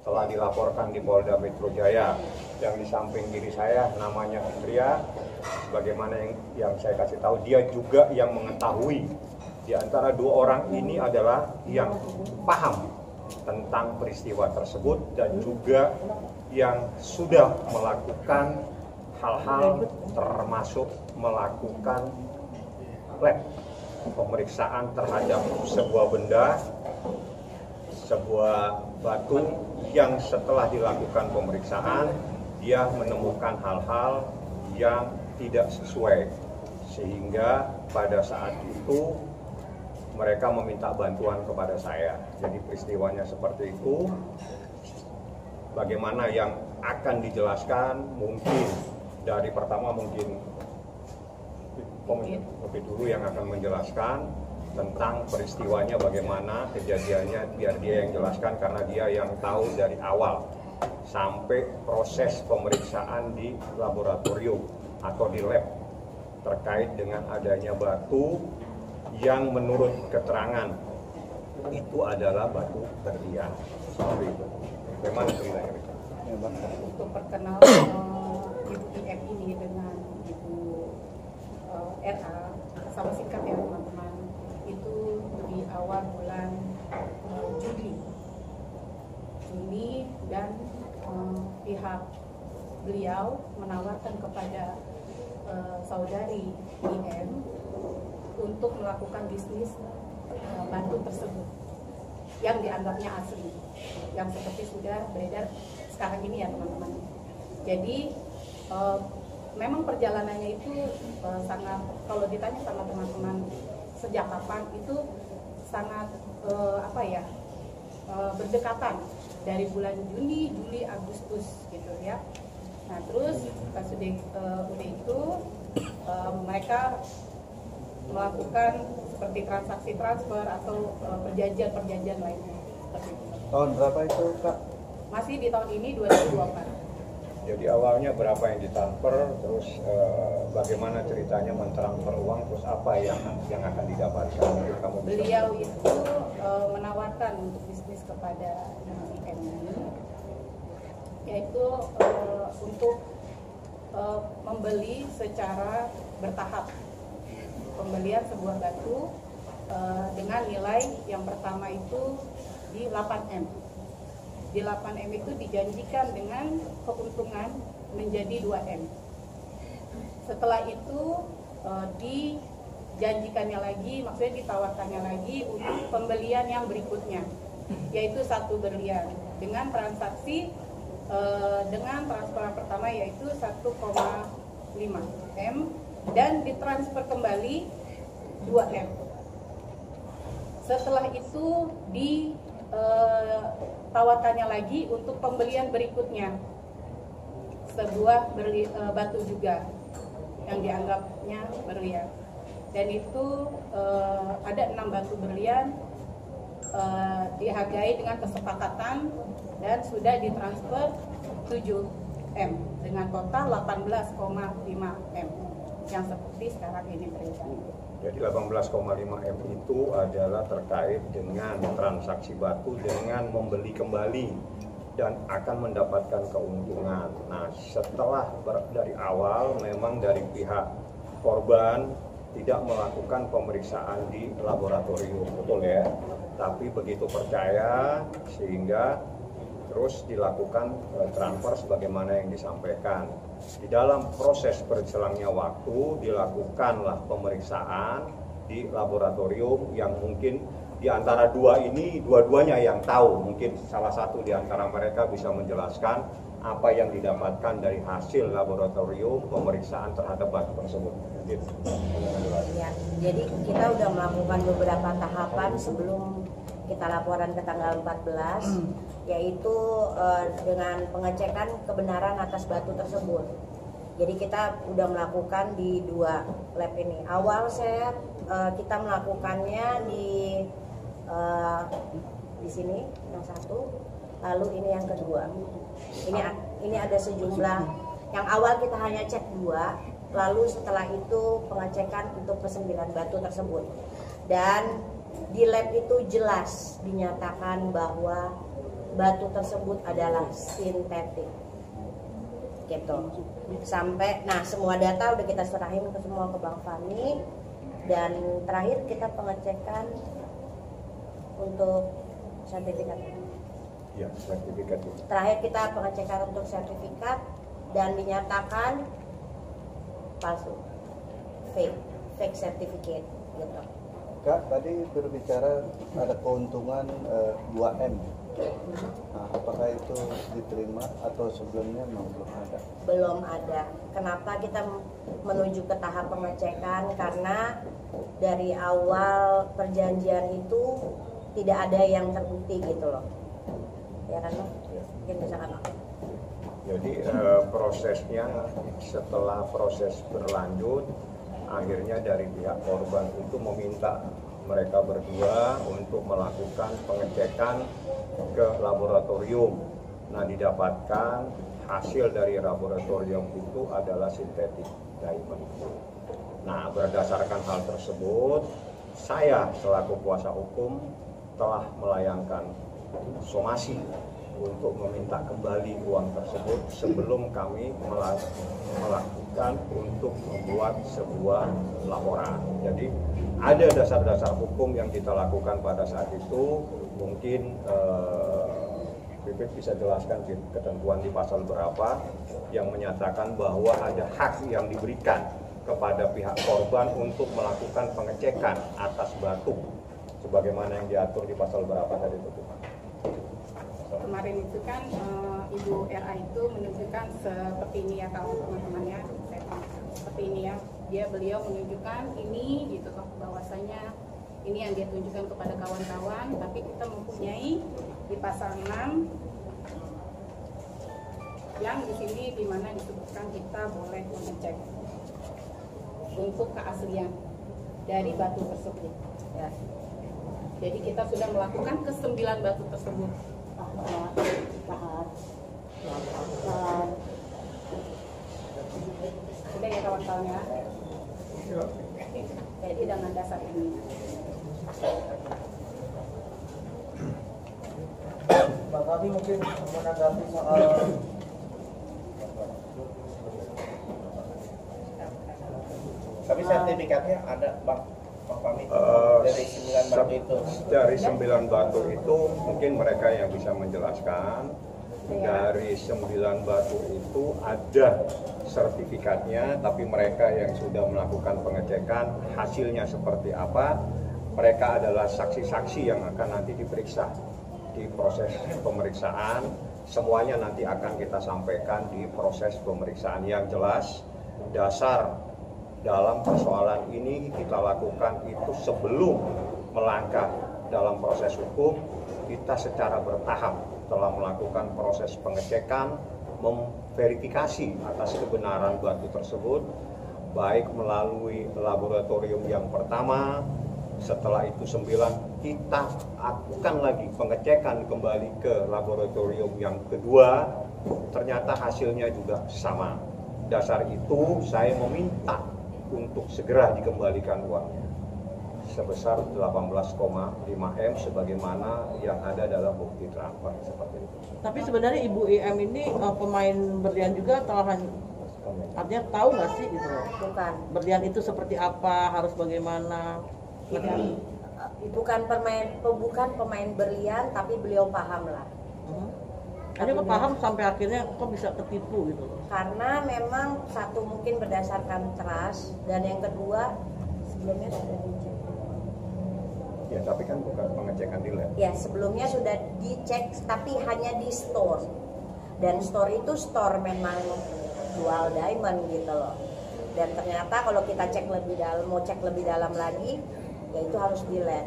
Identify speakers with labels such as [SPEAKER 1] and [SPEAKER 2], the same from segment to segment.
[SPEAKER 1] telah dilaporkan di Polda Metro Jaya. Yang di samping diri saya namanya Fitria, sebagaimana yang saya kasih tahu, dia juga yang mengetahui. Di antara dua orang ini adalah yang paham tentang peristiwa tersebut dan juga yang sudah melakukan hal-hal termasuk melakukan lab pemeriksaan terhadap sebuah benda, sebuah batu yang setelah dilakukan pemeriksaan dia menemukan hal-hal yang tidak sesuai, sehingga pada saat itu mereka meminta bantuan kepada saya. Jadi peristiwanya seperti itu. Bagaimana yang akan dijelaskan mungkin dari pertama mungkin lebih dulu yang akan menjelaskan tentang peristiwanya, bagaimana kejadiannya, biar dia yang jelaskan karena dia yang tahu dari awal sampai proses pemeriksaan di laboratorium atau di lab terkait dengan adanya batu yang menurut keterangan itu adalah batu berlian. Seperti itu. Bagaimana ceritanya?
[SPEAKER 2] Untuk perkenal Ibu IM ini dengan Ibu RA, sama singkat ya teman-teman, itu di awal bulan Juni dan pihak beliau menawarkan kepada saudari IM untuk melakukan bisnis batu tersebut yang dianggapnya asli, yang seperti sudah beredar sekarang ini ya teman-teman. Jadi memang perjalanannya itu sangat, kalau ditanya sama teman-teman sejak kapan, itu sangat berdekatan dari bulan Juni, Juli, Agustus gitu ya. Nah terus pas udah itu mereka melakukan seperti transaksi transfer atau perjanjian lainnya.
[SPEAKER 3] Tahun berapa itu Kak?
[SPEAKER 2] Masih di tahun ini 2024.
[SPEAKER 1] Jadi awalnya berapa yang ditransfer, terus bagaimana ceritanya mentransfer uang, terus apa yang akan didapatkan? Kamu
[SPEAKER 2] beliau itu menawarkan untuk bisnis kepada IM ini, yaitu untuk membeli secara bertahap, pembelian sebuah batu dengan nilai yang pertama itu di 8M. Di 8M itu dijanjikan dengan keuntungan menjadi 2M. Setelah itu dijanjikannya lagi, maksudnya ditawarkannya lagi untuk pembelian yang berikutnya, yaitu 1 berlian dengan transaksi dengan transferan pertama yaitu 1,5M dan ditransfer kembali 2M. Setelah itu ditawarkannya lagi untuk pembelian berikutnya, sebuah batu juga yang dianggapnya berlian, dan itu ada 6 batu berlian dihargai dengan kesepakatan dan sudah ditransfer 7M dengan total 18,5M yang seperti sekarang ini beredar.
[SPEAKER 1] Jadi 18,5M itu adalah terkait dengan transaksi batu dengan membeli kembali dan akan mendapatkan keuntungan. Nah, setelah dari awal memang dari pihak korban tidak melakukan pemeriksaan di laboratorium, betul ya? Tapi begitu percaya sehingga terus dilakukan transfer sebagaimana yang disampaikan. Di dalam proses berselangnya waktu dilakukanlah pemeriksaan di laboratorium yang mungkin di antara dua ini dua-duanya yang tahu, mungkin salah satu di antara mereka bisa menjelaskan apa yang didapatkan dari hasil laboratorium pemeriksaan terhadap batu tersebut.
[SPEAKER 4] Ya, jadi kita sudah melakukan beberapa tahapan sebelum kita laporan ke tanggal 14, yaitu dengan pengecekan kebenaran atas batu tersebut. Jadi kita sudah melakukan di 2 lab ini. Awal kita melakukannya di sini yang 1, lalu ini yang kedua. Ini ada sejumlah, yang awal kita hanya cek 2, lalu setelah itu pengecekan untuk ke-9 batu tersebut. Dan di lab itu jelas dinyatakan bahwa batu tersebut adalah sintetik gitu. Sampai nah semua data udah kita serahin ke semua ke Bang Fani, dan terakhir kita pengecekan untuk sertifikat.
[SPEAKER 1] Ya, sertifikat itu.
[SPEAKER 4] Terakhir kita pengecekan untuk sertifikat dan dinyatakan palsu, fake certificate gitu.
[SPEAKER 3] Kak, tadi berbicara ada keuntungan 2M. Nah, apakah itu diterima atau sebelumnya memang belum ada?
[SPEAKER 4] Belum ada. Kenapa kita menuju ke tahap pengecekan? Karena dari awal perjanjian itu tidak ada yang terbukti gitu loh. Ya kan, Bang? Mungkin misalkan
[SPEAKER 1] Jadi prosesnya setelah proses berlanjut, akhirnya dari pihak korban itu meminta mereka berdua untuk melakukan pengecekan ke laboratorium. Nah, didapatkan hasil dari laboratorium itu adalah sintetik diamond. Nah, berdasarkan hal tersebut, saya selaku kuasa hukum telah melayangkan somasi untuk meminta kembali uang tersebut sebelum kami melakukan untuk membuat sebuah laporan. Jadi ada dasar-dasar hukum yang kita lakukan pada saat itu. Mungkin Pipit bisa jelaskan ketentuan di pasal berapa yang menyatakan bahwa ada hak yang diberikan kepada pihak korban untuk melakukan pengecekan atas batu sebagaimana yang diatur di pasal berapa tadi itu, Pak?
[SPEAKER 2] Kemarin itu kan Ibu RA itu menunjukkan seperti ini ya kalau teman-temannya, seperti ini ya, beliau menunjukkan ini gitu toh, bahwasanya ini yang dia tunjukkan kepada kawan-kawan, tapi kita mempunyai di pasal 6 yang di sini di mana disebutkan kita boleh mengecek untuk keaslian dari batu tersebut ya. Jadi kita sudah melakukan ke 9 batu tersebut. Sudah ya kawan-kawan ya. Jadi dengan dasar ini.
[SPEAKER 5] Bang Kami mungkin menanggapi soal tapi sertifikatnya ada Bang Fahmi dari 9 batu itu.
[SPEAKER 1] Dari 9 batu itu mungkin mereka yang bisa menjelaskan. Dari 9 batu itu ada sertifikatnya, tapi mereka yang sudah melakukan pengecekan hasilnya seperti apa, mereka adalah saksi-saksi yang akan nanti diperiksa di proses pemeriksaan. Semuanya nanti akan kita sampaikan di proses pemeriksaan. Yang jelas dasar dalam persoalan ini kita lakukan itu sebelum melangkah dalam proses hukum, kita secara bertahap telah melakukan proses pengecekan, memverifikasi atas kebenaran batu tersebut, baik melalui laboratorium yang pertama. Setelah itu 9, kita lakukan lagi pengecekan kembali ke laboratorium yang kedua, ternyata hasilnya juga sama. Dasar itu saya meminta untuk segera dikembalikan uangnya sebesar 18,5 M sebagaimana yang ada dalam bukti transfer seperti itu.
[SPEAKER 6] Tapi sebenarnya Ibu IM ini pemain berlian juga atau artinya tahu nggak sih gitu?
[SPEAKER 4] Bukan.
[SPEAKER 6] Berlian itu seperti apa, harus bagaimana?
[SPEAKER 4] Bukan pemain berlian, tapi beliau paham lah.
[SPEAKER 6] Ada kok paham sampai akhirnya kok bisa ketipu gitu?
[SPEAKER 4] Karena memang satu mungkin berdasarkan trust, dan yang kedua sebelumnya sudah dicek.
[SPEAKER 1] Ya, tapi kan bukan pengecekan di lab.
[SPEAKER 4] Ya, sebelumnya sudah dicek, tapi hanya di store. Dan store itu store memang jual diamond gitu loh. Dan ternyata kalau kita cek lebih dalam, mau cek lebih dalam lagi, ya itu harus di lab.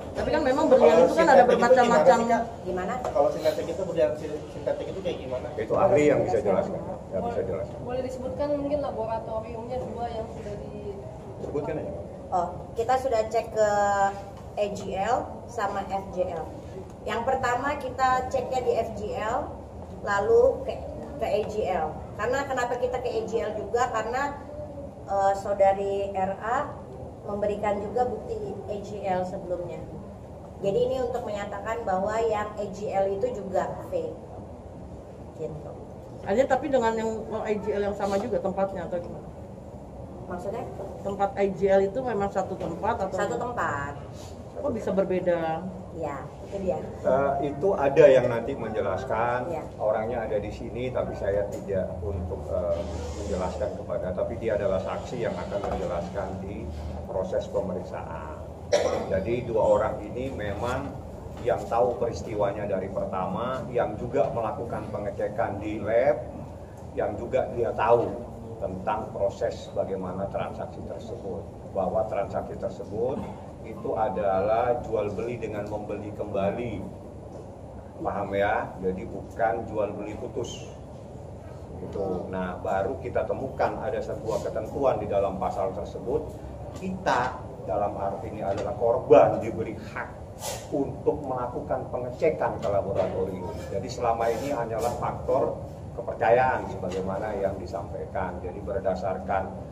[SPEAKER 6] Tapi kan memang berlian itu kan ada bermacam-macam.
[SPEAKER 4] Gimana?
[SPEAKER 5] Kalau sintetik itu berlian sintetik itu kayak gimana?
[SPEAKER 1] Itu ahli yang bisa jelaskan. Yang bisa jelaskan.
[SPEAKER 7] Boleh disebutkan mungkin laboratoriumnya 2 yang sudah
[SPEAKER 1] Sebutkan aja.
[SPEAKER 4] Oh, kita sudah cek ke AGL sama FGL. Yang pertama kita ceknya di FGL, lalu ke AGL. Karena kenapa kita ke AGL juga? Karena saudari RA memberikan juga bukti AGL sebelumnya. Jadi ini untuk menyatakan bahwa yang AGL itu juga fake. Gitu.
[SPEAKER 6] Aja tapi dengan yang IGL yang sama juga tempatnya atau gimana?
[SPEAKER 4] Maksudnya?
[SPEAKER 6] Tempat IGL itu memang satu tempat atau?
[SPEAKER 4] Satu tempat.
[SPEAKER 6] Kok bisa berbeda?
[SPEAKER 4] Ya, itu dia.
[SPEAKER 1] Itu ada yang nanti menjelaskan,
[SPEAKER 4] Ya.
[SPEAKER 1] orangnya ada di sini, tapi saya tidak untuk menjelaskan kepada, tapi dia adalah saksi yang akan menjelaskan di proses pemeriksaan. Jadi dua orang ini memang yang tahu peristiwanya dari pertama, yang juga melakukan pengecekan di lab, yang juga dia tahu tentang proses bagaimana transaksi tersebut, bahwa transaksi tersebut itu adalah jual beli dengan membeli kembali, paham ya? Jadi bukan jual beli putus gitu. Nah, baru kita temukan ada sebuah ketentuan di dalam pasal tersebut, kita dalam arti ini adalah korban diberi hak untuk melakukan pengecekan ke laboratorium. Jadi selama ini hanyalah faktor kepercayaan sebagaimana yang disampaikan. Jadi berdasarkan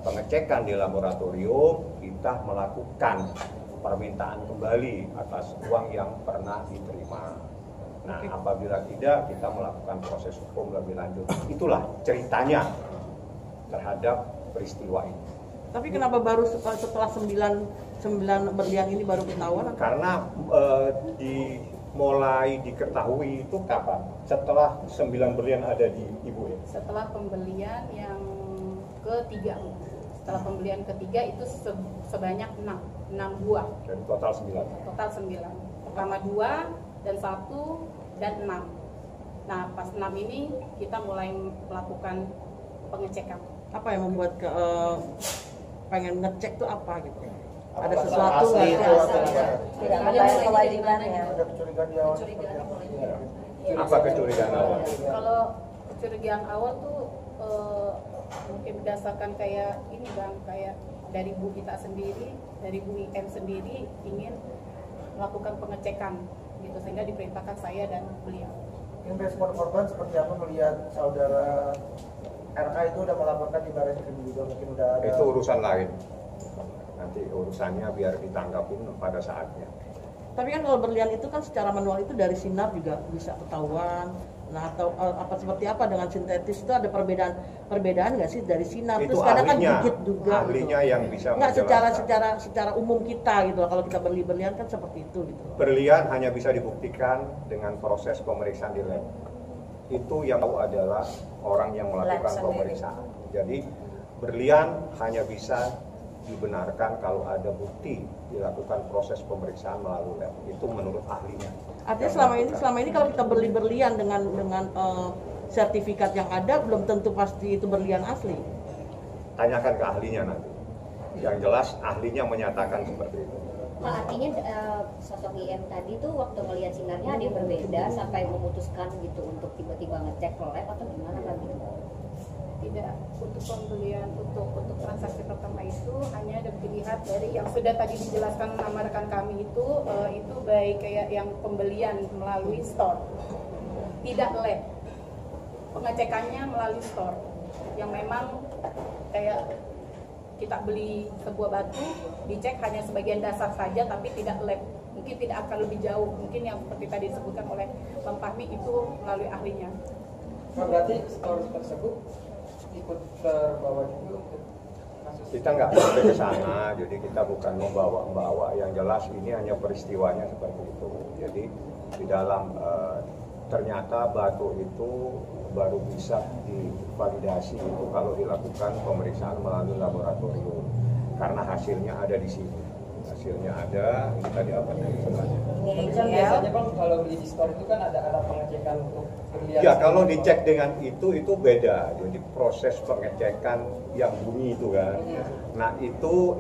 [SPEAKER 1] pengecekan di laboratorium, kita melakukan permintaan kembali atas uang yang pernah diterima. Nah, apabila tidak, kita melakukan proses hukum lebih lanjut. Itulah ceritanya terhadap peristiwa ini.
[SPEAKER 6] Tapi kenapa baru setelah 9 berlian ini baru ketahuan?
[SPEAKER 1] Karena mulai diketahui itu kapan? Setelah 9 berlian ada di Ibu ya?
[SPEAKER 2] Setelah pembelian yang ketiga. Setelah pembelian ketiga itu sebanyak 6 buah.
[SPEAKER 1] Dari total 9.
[SPEAKER 2] Total 9. Pertama 2 dan 1 dan 6. Nah, pas 6 ini kita mulai melakukan pengecekan.
[SPEAKER 6] Apa yang membuat pengen ngecek tuh apa gitu? Ada
[SPEAKER 5] Apakah
[SPEAKER 6] sesuatu
[SPEAKER 5] asli
[SPEAKER 6] nggak?
[SPEAKER 5] itu atau tidak?
[SPEAKER 4] Tidak membayar kewajibannya.
[SPEAKER 5] Ada kecurigaan di awal.
[SPEAKER 1] Apa kecurigaan awal?
[SPEAKER 2] Kalau kecurigaan awal tuh mungkin berdasarkan kayak ini Bang, kayak dari Bu kita sendiri, dari Bu IM sendiri ingin melakukan pengecekan gitu, sehingga diperintahkan saya dan beliau.
[SPEAKER 8] Mungkin respon korban seperti apa melihat saudara RK itu udah melaporkan di Baris Krim juga, mungkin udah ada.
[SPEAKER 1] Itu urusan lain. Nanti urusannya biar ditanggapin pada saatnya.
[SPEAKER 6] Tapi kan kalau berlian itu kan secara manual itu dari sinar juga bisa ketahuan. Nah, atau apa seperti apa dengan sintetis itu ada perbedaan nggak sih dari sinar?
[SPEAKER 1] Itu
[SPEAKER 6] Terus kadang kan
[SPEAKER 1] ahlinya,
[SPEAKER 6] gigit juga.
[SPEAKER 1] ahlinya
[SPEAKER 6] gitu.
[SPEAKER 1] yang bisa
[SPEAKER 6] nggak
[SPEAKER 1] menjelaskan.
[SPEAKER 6] secara umum kita gitu loh. Kalau kita beli berlian kan seperti itu gitu.
[SPEAKER 1] Berlian hanya bisa dibuktikan dengan proses pemeriksaan di lab. Itu yang tahu adalah orang yang melakukan
[SPEAKER 4] Lab sendiri.
[SPEAKER 1] pemeriksaan. Jadi berlian hanya bisa dibenarkan kalau ada bukti dilakukan proses pemeriksaan melalui lab. Itu menurut ahlinya.
[SPEAKER 6] Artinya selama ini kalau kita beli berlian dengan sertifikat yang ada belum tentu pasti itu berlian asli.
[SPEAKER 1] Tanyakan ke ahlinya nanti. Yang jelas ahlinya menyatakan seperti itu.
[SPEAKER 9] Pak, artinya sosok IM tadi tuh waktu melihat sinarnya ada yang berbeda sampai memutuskan gitu untuk tiba-tiba ngecek ke lab atau gimana Pak gitu?
[SPEAKER 2] Tidak, untuk pembelian untuk transaksi pertama itu hanya dilihat dari yang sudah tadi dijelaskan nama rekan kami itu baik kayak yang pembelian melalui store, tidak lab, pengecekannya melalui store yang memang kayak kita beli sebuah batu dicek hanya sebagian dasar saja tapi tidak lab, mungkin tidak akan lebih jauh, mungkin yang seperti tadi disebutkan oleh Bang Fahmi itu melalui ahlinya.
[SPEAKER 8] Berarti store tersebut ikut terbawa juga untuk kasus.
[SPEAKER 1] Kita nggak sampai ke sana, jadi kita bukan membawa-bawa. Yang jelas ini hanya peristiwanya seperti itu. Jadi di dalam ternyata batu itu baru bisa divalidasi itu kalau dilakukan pemeriksaan melalui laboratorium. Karena hasilnya ada di sini. Hasilnya ada, ini tadi apa tadi sebenarnya?
[SPEAKER 4] Ini
[SPEAKER 8] Kan
[SPEAKER 4] AGL.
[SPEAKER 8] biasanya Bang kalau beli di store itu kan ada alat pengecekan untuk berlian.
[SPEAKER 1] Ya kalau dicek dengan itu beda. Jadi proses pengecekan yang bunyi itu kan. Nah itu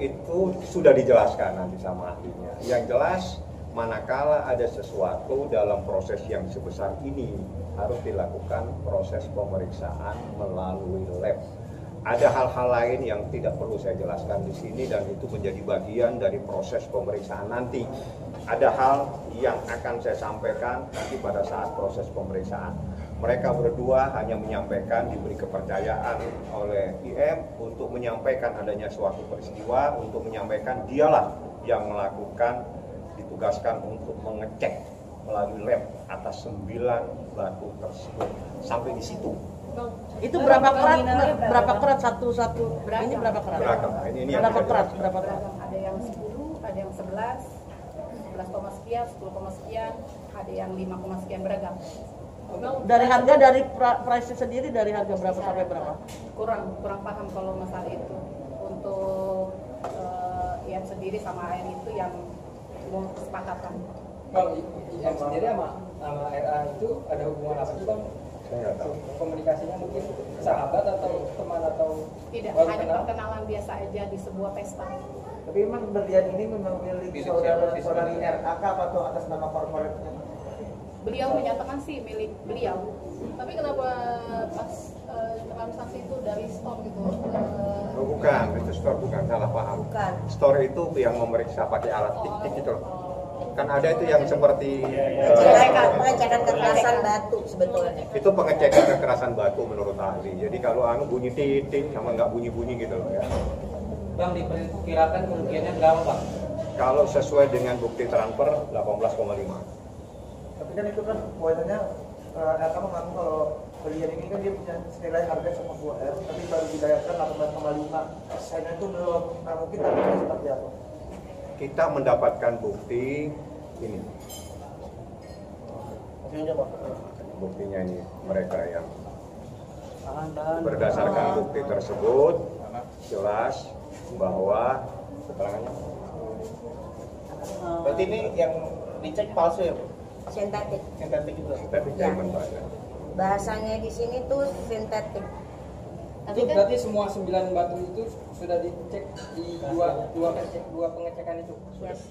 [SPEAKER 1] sudah dijelaskan nanti sama ahlinya. Yang jelas manakala ada sesuatu dalam proses yang sebesar ini harus dilakukan proses pemeriksaan melalui lab. Ada hal-hal lain yang tidak perlu saya jelaskan di sini dan itu menjadi bagian dari proses pemeriksaan nanti. Ada hal yang akan saya sampaikan nanti pada saat proses pemeriksaan. Mereka berdua hanya menyampaikan, diberi kepercayaan oleh IM untuk menyampaikan adanya suatu peristiwa, untuk menyampaikan dialah yang melakukan ditugaskan untuk mengecek melalui lab atas 9 batu tersebut sampai di situ.
[SPEAKER 6] Itu berapa kerat? Berapa kerat satu-satu? Ini berapa kerat?
[SPEAKER 1] Beragam. Nah, ini yang
[SPEAKER 6] Berapa
[SPEAKER 1] kita
[SPEAKER 6] kerat?
[SPEAKER 1] jelaskan.
[SPEAKER 6] Berapa kerat?
[SPEAKER 2] Beragam, ada yang 10, ada yang 11, 11, sekian, 10, sekian, ada yang 5, sekian, beragam.
[SPEAKER 6] Dari harga dari price sendiri dari harga berapa sampai berapa?
[SPEAKER 2] Kurang paham kalau masalah itu. Untuk yang sendiri sama air itu yang mau kesepakatan.
[SPEAKER 10] Bang, yang sendiri sama RA itu ada hubungan apa sih Bang?
[SPEAKER 1] Saya nggak tahu.
[SPEAKER 10] Komunikasinya mungkin sahabat atau teman atau
[SPEAKER 2] Tidak,
[SPEAKER 10] baru
[SPEAKER 2] hanya
[SPEAKER 10] kenal?
[SPEAKER 2] perkenalan biasa aja di sebuah pesta.
[SPEAKER 8] Tapi memang berlian ini memang milik saudari RAK atau atas nama korporatnya?
[SPEAKER 2] Beliau menyatakan sih milik beliau.
[SPEAKER 7] Tapi kenapa pas transaksi itu dari store gitu?
[SPEAKER 1] Oh, bukan, itu store bukan, salah paham.
[SPEAKER 4] Bukan.
[SPEAKER 1] Store itu yang memeriksa pakai alat tik-tik gitu loh. Kan ada itu yang seperti
[SPEAKER 4] Pengecekan kekerasan batu sebetulnya.
[SPEAKER 1] itu pengecekan kekerasan batu menurut ahli. Jadi kalau bunyi titik sama nggak bunyi-bunyi gitu loh ya.
[SPEAKER 10] Bang, diperkirakan kerugiannya berapa Bang?
[SPEAKER 1] Kalau sesuai dengan bukti transfer 18,5.
[SPEAKER 8] Tapi kan itu kan poinnya RK mengaku kalau berlian ini kan dia punya senilai harga sama 2 M, tapi baru dibayarkan 18,5. Sayangnya itu belum. Nah mungkin tarifnya seperti apa?
[SPEAKER 1] Kita mendapatkan bukti ini. Buktinya ini mereka yang berdasarkan bukti tersebut jelas bahwa keterangannya
[SPEAKER 5] Berarti ini yang dicek palsu ya, Bu?
[SPEAKER 4] Sintetik.
[SPEAKER 5] Sintetik itu.
[SPEAKER 1] sintetik
[SPEAKER 4] Ya.
[SPEAKER 1] diamond pada.
[SPEAKER 4] Bahasanya di sini tuh sintetik.
[SPEAKER 10] Itu berarti semua 9 batu itu sudah dicek di dua pengecekan itu?
[SPEAKER 4] Yes.